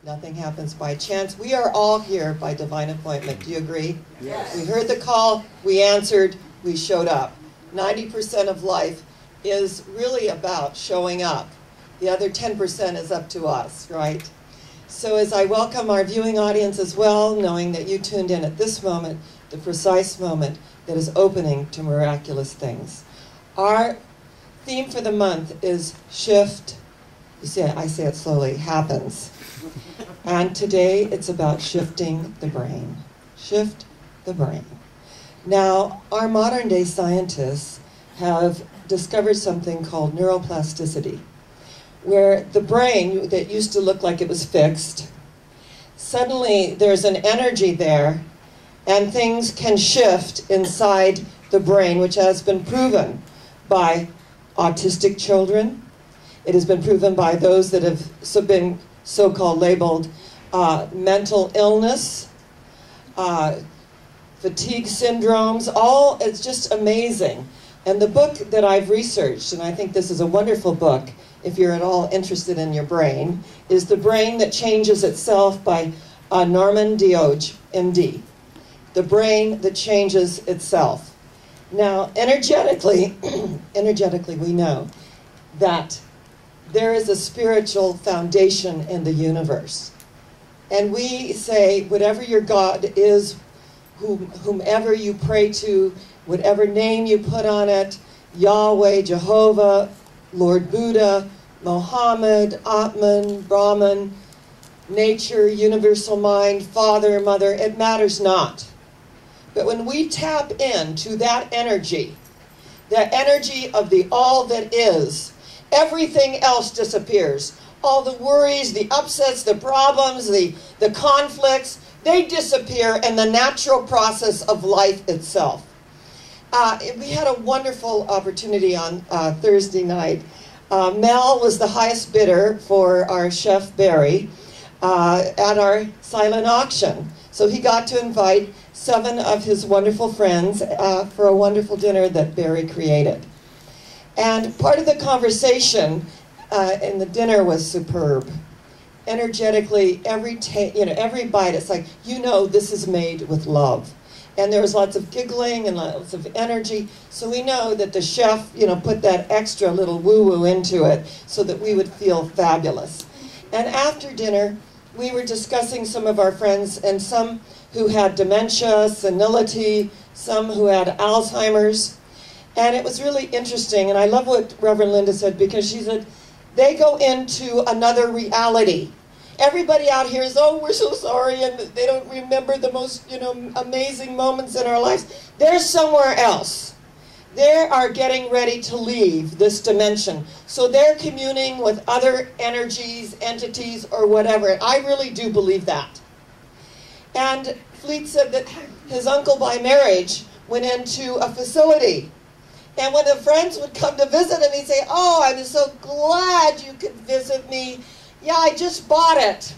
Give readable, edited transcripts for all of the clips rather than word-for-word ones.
Nothing happens by chance. We are all here by divine appointment. Do you agree? Yes. We heard the call, we answered, we showed up. 90% of life is really about showing up. The other 10% is up to us, right? So as I welcome our viewing audience as well, knowing that you tuned in at this moment, the precise moment that is opening to miraculous things. Our theme for the month is shift. You see, I say it slowly, happens. And today it's about shifting the brain. Shift the brain. Now, our modern day scientists have discovered something called neuroplasticity, where the brain that used to look like it was fixed, suddenly there's an energy there and things can shift inside the brain, which has been proven by autistic children. It has been proven by those that have been so-called labeled mental illness, fatigue syndromes, it's just amazing. And the book that I've researched, and I think this is a wonderful book if you're at all interested in your brain, is The Brain That Changes Itself by Norman Dioge, MD. The Brain That Changes Itself. Now, energetically, we know that there is a spiritual foundation in the universe. And we say, whatever your God is, whomever you pray to, whatever name you put on it, Yahweh, Jehovah, Lord Buddha, Mohammed, Atman, Brahman, nature, universal mind, father, mother, it matters not. But when we tap into that energy of the all that is, everything else disappears. All the worries, the upsets, the problems, the conflicts, they disappear in the natural process of life itself. We had a wonderful opportunity on Thursday night. Mel was the highest bidder for our Chef Barry at our silent auction. So he got to invite 7 of his wonderful friends for a wonderful dinner that Barry created. And part of the conversation in the dinner was superb. Energetically, every bite, it's like, this is made with love. And there was lots of giggling and lots of energy. So we know that the chef, put that extra little woo-woo into it so that we would feel fabulous. And after dinner, we were discussing some of our friends, and some who had dementia, senility, some who had Alzheimer's. And it was really interesting, and I love what Reverend Linda said, because she said, they go into another reality. Everybody out here is, oh, we're so sorry, and they don't remember the most, amazing moments in our lives. They're somewhere else. They are getting ready to leave this dimension. So they're communing with other energies, entities, or whatever. I really do believe that. And Fleet said that his uncle by marriage went into a facility. And when the friends would come to visit him, he'd say, oh, I'm so glad you could visit me. Yeah, I just bought it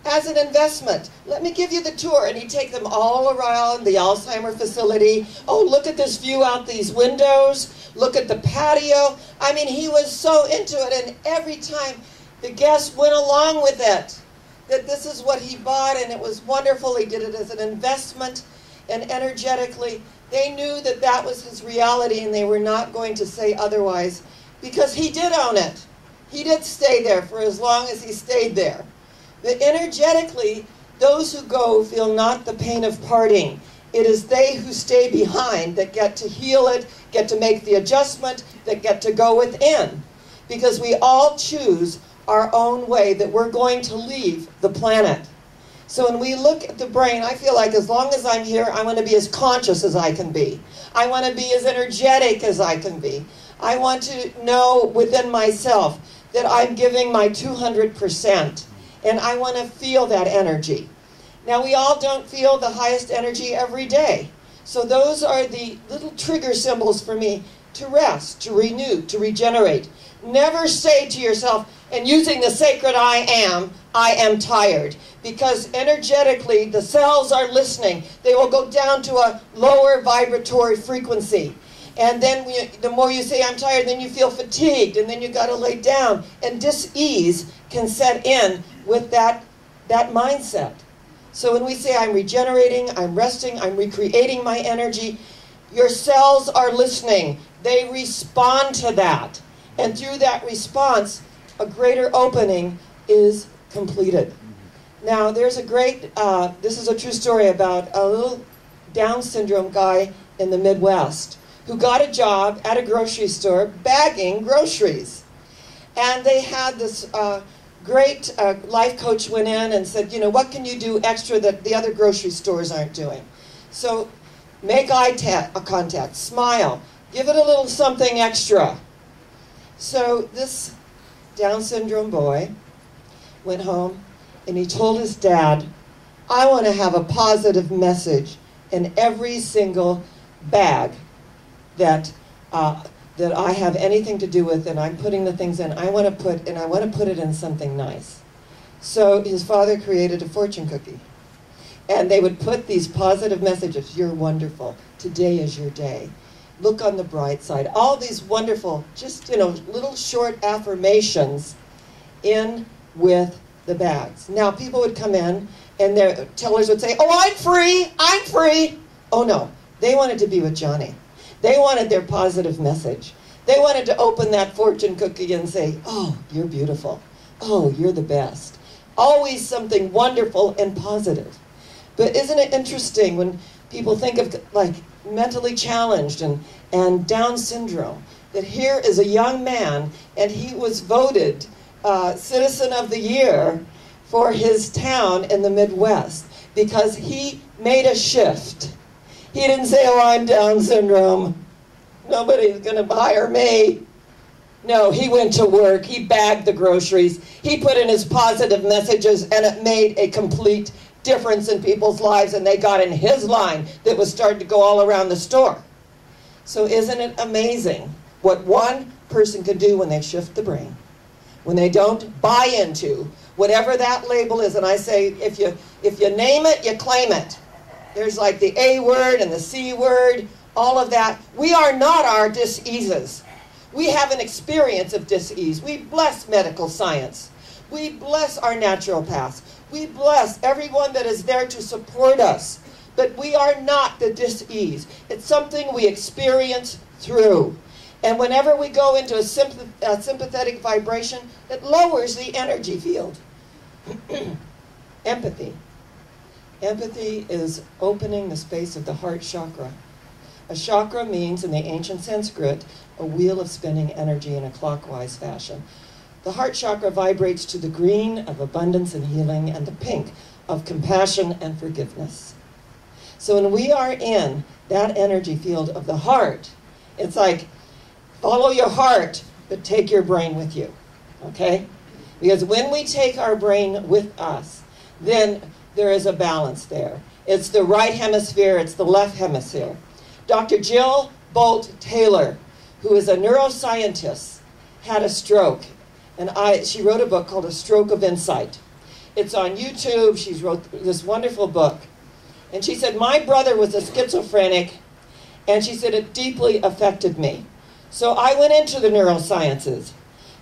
as an investment. Let me give you the tour. And he'd take them all around the Alzheimer facility. Oh, look at this view out these windows. Look at the patio. I mean, he was so into it. And every time the guests went along with it, that this is what he bought, and it was wonderful. He did it as an investment, and energetically, they knew that that was his reality, and they were not going to say otherwise, because he did own it. He did stay there for as long as he stayed there. But energetically, those who go feel not the pain of parting. It is they who stay behind that get to heal it, get to make the adjustment, that get to go within. Because we all choose our own way that we're going to leave the planet. So when we look at the brain, I feel like as long as I'm here, I want to be as conscious as I can be. I want to be as energetic as I can be. I want to know within myself that I'm giving my 200%. And I want to feel that energy. Now, we all don't feel the highest energy every day. So those are the little trigger symbols for me to rest, to renew, to regenerate. Never say to yourself, and using the sacred I am tired. Because energetically, the cells are listening. They will go down to a lower vibratory frequency. And then the more you say, I'm tired, then you feel fatigued, and then you got to lay down. And dis-ease can set in with that that mindset. So when we say I'm regenerating, I'm resting, I'm recreating my energy, your cells are listening. They respond to that. And through that response, a greater opening is completed. Now, there's a great, this is a true story about a little Down syndrome guy in the Midwest who got a job at a grocery store bagging groceries. And they had this great life coach went in and said, you know, what can you do extra that the other grocery stores aren't doing? So make eye contact, smile, give it a little something extra. So this Down syndrome boy went home and he told his dad, I want to have a positive message in every single bag that that I have anything to do with, and I'm putting the things in. I want to put it in something nice. So his father created a fortune cookie, and they would put these positive messages. You're wonderful. Today is your day. Look on the bright side. All these wonderful, just little short affirmations in with the bags. Now people would come in, and their tellers would say, "Oh, I'm free. I'm free." Oh no, they wanted to be with Johnny. They wanted their positive message. They wanted to open that fortune cookie and say, oh, you're beautiful. Oh, you're the best. Always something wonderful and positive. But isn't it interesting when people think of like mentally challenged and Down syndrome, that here is a young man and he was voted Citizen of the Year for his town in the Midwest because he made a shift. He didn't say, oh, I'm Down syndrome. Nobody's going to hire me. No, he went to work. He bagged the groceries. He put in his positive messages, and it made a complete difference in people's lives, and they got in his line that was starting to go all around the store. So isn't it amazing what one person can do when they shift the brain, when they don't buy into whatever that label is? And I say, if you name it, you claim it. There's like the A word and the C word, all of that. We are not our dis-eases. We have an experience of dis-ease. We bless medical science. We bless our naturopaths. We bless everyone that is there to support us. But we are not the dis-ease. It's something we experience through. And whenever we go into a sympathetic vibration, it lowers the energy field. Empathy. Empathy is opening the space of the heart chakra. A chakra means, in the ancient Sanskrit, a wheel of spinning energy in a clockwise fashion. The heart chakra vibrates to the green of abundance and healing and the pink of compassion and forgiveness. So when we are in that energy field of the heart, it's like, follow your heart, but take your brain with you, okay? Because when we take our brain with us, then there is a balance there. It's the right hemisphere, it's the left hemisphere. Dr. Jill Bolt Taylor, who is a neuroscientist, had a stroke. And she wrote a book called A Stroke of Insight. It's on YouTube. She wrote this wonderful book. And she said, my brother was a schizophrenic, and she said it deeply affected me. So I went into the neurosciences.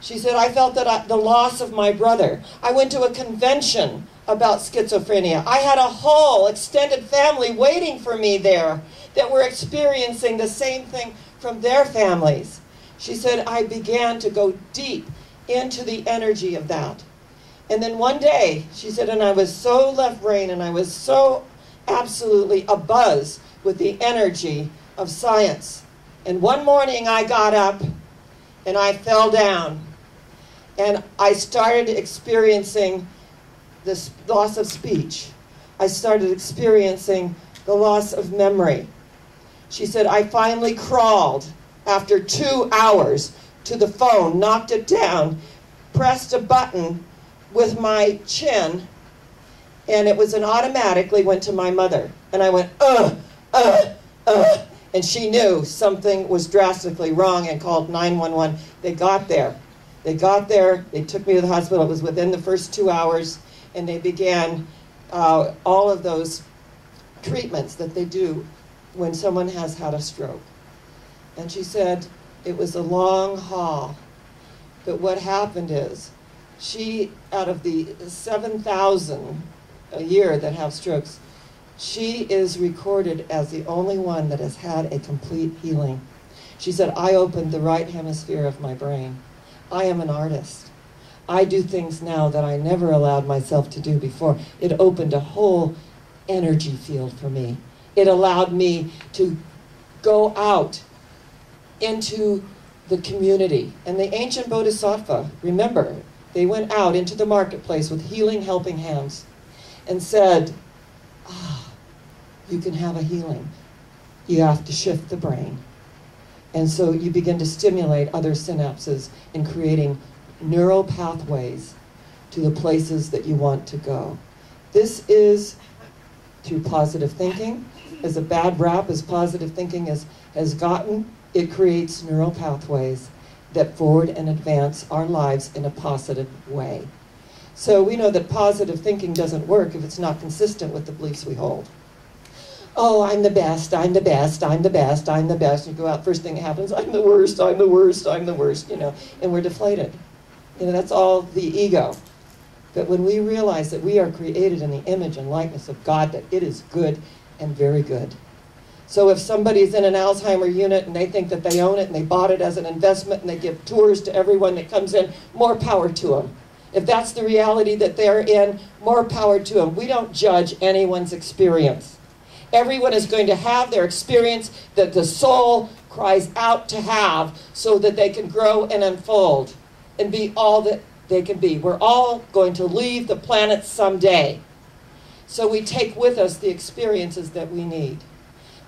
She said, I felt that the loss of my brother. I went to a convention about schizophrenia. I had a whole extended family waiting for me there that were experiencing the same thing from their families. She said, I began to go deep into the energy of that. And then one day, she said, and I was so left brain and I was so absolutely abuzz with the energy of science. And one morning I got up and I fell down and I started experiencing this loss of speech. I started experiencing the loss of memory. She said, I finally crawled after 2 hours to the phone, knocked it down, pressed a button with my chin, and it was an automatically went to my mother. And I went, and she knew something was drastically wrong and called 911. They got there. They took me to the hospital. It was within the first 2 hours, and they began all of those treatments that they do when someone has had a stroke. And she said, it was a long haul. But what happened is, She, out of the 7,000 a year that have strokes, she is recorded as the only one that has had a complete healing. She said, I opened the right hemisphere of my brain. I am an artist. I do things now that I never allowed myself to do before. It opened a whole energy field for me. It allowed me to go out into the community. And the ancient Bodhisattva, remember, they went out into the marketplace with healing, helping hands and said, you can have a healing. You have to shift the brain. And so you begin to stimulate other synapses in creating neural pathways to the places that you want to go. This is through positive thinking. As a bad rap as positive thinking has gotten, it creates neural pathways that forward and advance our lives in a positive way. So we know that positive thinking doesn't work if it's not consistent with the beliefs we hold. Oh, I'm the best, I'm the best, I'm the best, I'm the best. You go out, first thing that happens, I'm the worst, I'm the worst, I'm the worst, and we're deflated. That's all the ego. But when we realize that we are created in the image and likeness of God, that it is good and very good. So if somebody's in an Alzheimer unit and they think that they own it and they bought it as an investment and they give tours to everyone that comes in, more power to them. If that's the reality that they're in, more power to them. We don't judge anyone's experience. Everyone is going to have their experience that the soul cries out to have so that they can grow and unfold and be all that they can be. We're all going to leave the planet someday. So we take with us the experiences that we need.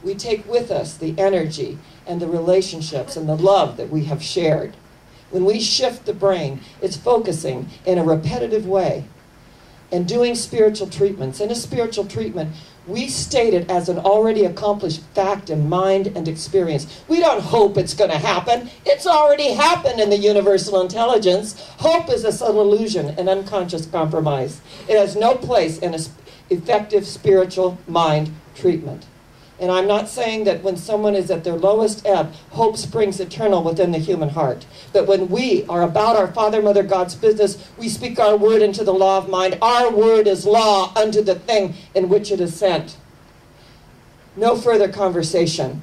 We take with us the energy and the relationships and the love that we have shared. When we shift the brain, it's focusing in a repetitive way and doing spiritual treatments. In a spiritual treatment, we state it as an already accomplished fact in mind and experience. We don't hope it's going to happen. It's already happened in the universal intelligence. Hope is a subtle illusion, an unconscious compromise. It has no place in an effective spiritual mind treatment. And I'm not saying that when someone is at their lowest ebb, hope springs eternal within the human heart. But when we are about our Father, Mother, God's business, we speak our word into the law of mind. Our word is law unto the thing in which it is sent. No further conversation.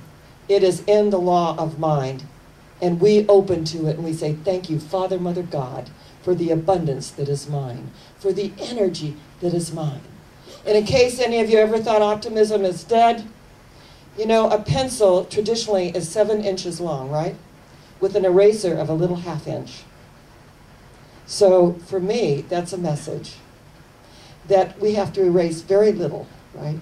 It is in the law of mind. And we open to it and we say, thank you, Father, Mother, God, for the abundance that is mine, for the energy that is mine. And in case any of you ever thought optimism is dead, a pencil traditionally is 7 inches long, right? With an eraser of a little 1/2 inch. So for me, that's a message that we have to erase very little, right?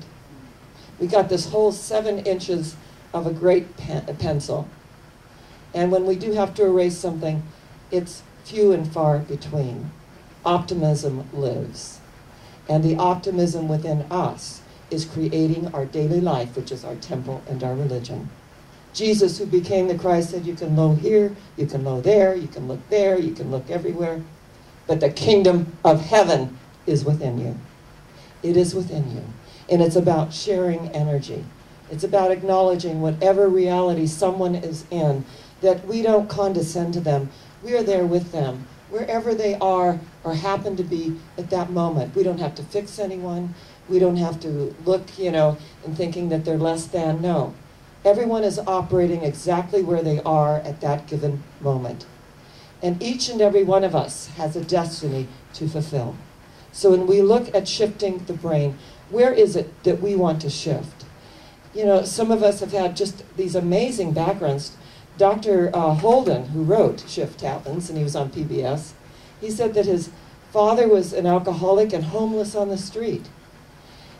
We got this whole 7 inches of a great pencil. And when we do have to erase something, it's few and far between. Optimism lives. And the optimism within us is creating our daily life, which is our temple and our religion. Jesus, who became the Christ, said you can look here, you can look there, you can look there, you can look everywhere, but the kingdom of heaven is within you. It is within you. And it's about sharing energy. It's about acknowledging whatever reality someone is in, that we don't condescend to them. We are there with them, wherever they are or happen to be at that moment. We don't have to fix anyone. We don't have to look, and thinking that they're less than. No. Everyone is operating exactly where they are at that given moment. And each and every one of us has a destiny to fulfill. So when we look at shifting the brain, where is it that we want to shift? Some of us have had just these amazing backgrounds. Dr. Holden, who wrote Shift Happens, and he was on PBS, he said that his father was an alcoholic and homeless on the street.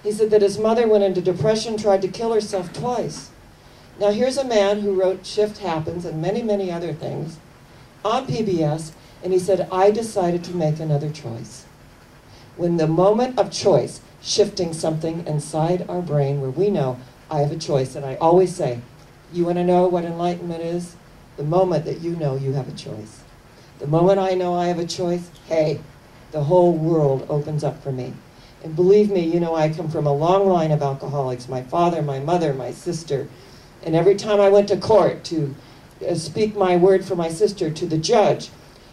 He said that his mother went into depression, tried to kill herself twice. Now here's a man who wrote Shift Happens and many, many other things on PBS, and he said, I decided to make another choice. When the moment of choice, shifting something inside our brain where we know I have a choice, and I always say, you want to know what enlightenment is? The moment that you know you have a choice. The moment I know I have a choice, hey, the whole world opens up for me. And believe me, I come from a long line of alcoholics, my father, my mother, my sister. And every time I went to court to speak my word for my sister to the judge,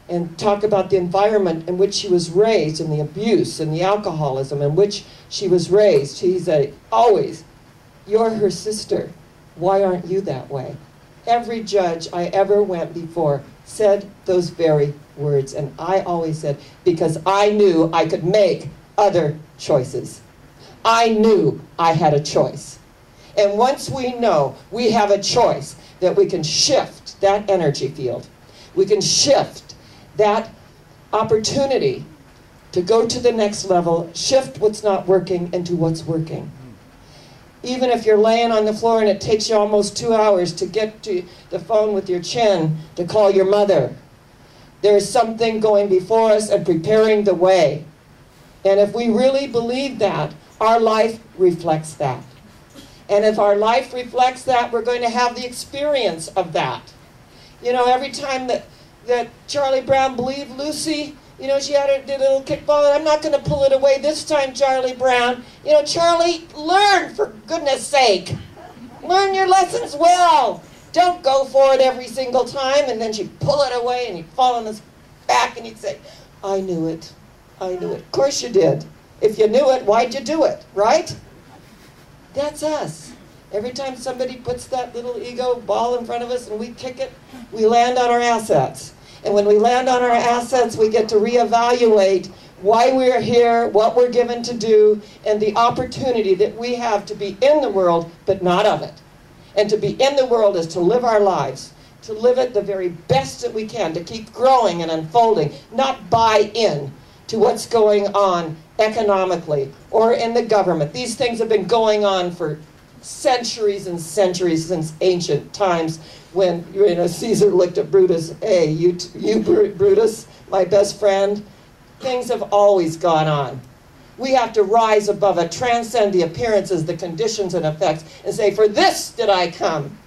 and talk about the environment in which she was raised and the abuse and the alcoholism in which she was raised. He said, always, you're her sister. Why aren't you that way? Every judge I ever went before said those very words. And I always said, because I knew I could make other choices. I knew I had a choice. And once we know we have a choice, that we can shift that energy field. We can shift that opportunity to go to the next level, shift what's not working into what's working. Even if you're laying on the floor and it takes you almost 2 hours to get to the phone with your chin to call your mother, there is something going before us and preparing the way. And if we really believe that, our life reflects that. And if our life reflects that, we're going to have the experience of that. You know, every time that Charlie Brown believed Lucy, you know, she did a little kickball, and I'm not going to pull it away this time, Charlie Brown. You know, Charlie, learn, for goodness sake. Learn your lessons well. Don't go for it every single time, and then she'd pull it away, and you'd fall on his back, and he'd say, I knew it. I knew it. Of course you did. If you knew it, why'd you do it, right? That's us. Every time somebody puts that little ego ball in front of us and we kick it, we land on our assets. And when we land on our assets, we get to reevaluate why we're here, what we're given to do, and the opportunity that we have to be in the world, but not of it. And to be in the world is to live our lives, to live it the very best that we can, to keep growing and unfolding, not buy in to what's going on economically or in the government. These things have been going on for centuries and centuries, since ancient times, when, you know, Caesar looked at Brutus, hey, you Brutus, my best friend. Things have always gone on. We have to rise above it, transcend the appearances, the conditions and effects, and say, for this did I come.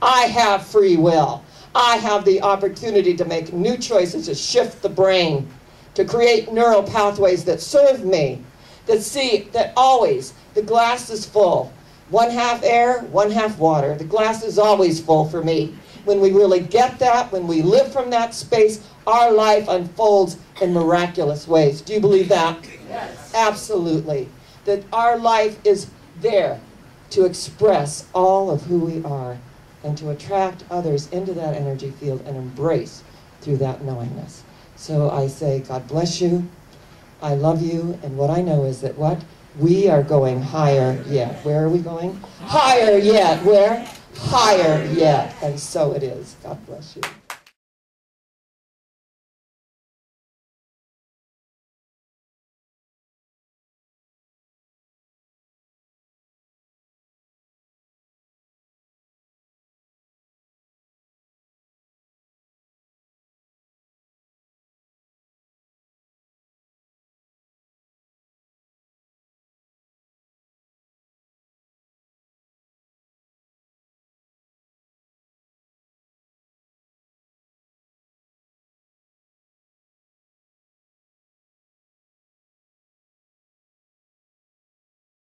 I have free will. I have the opportunity to make new choices, to shift the brain, to create neural pathways that serve me, that see that always the glass is full. 1/2 air, 1/2 water. The glass is always full for me. When we really get that, when we live from that space, our life unfolds in miraculous ways. Do you believe that? Yes. Absolutely. That our life is there to express all of who we are and to attract others into that energy field and embrace through that knowingness. So I say, God bless you. I love you. And what I know is that what? We are going higher yet. Where are we going? Higher yet. Where? Higher yet. And so it is. God bless you.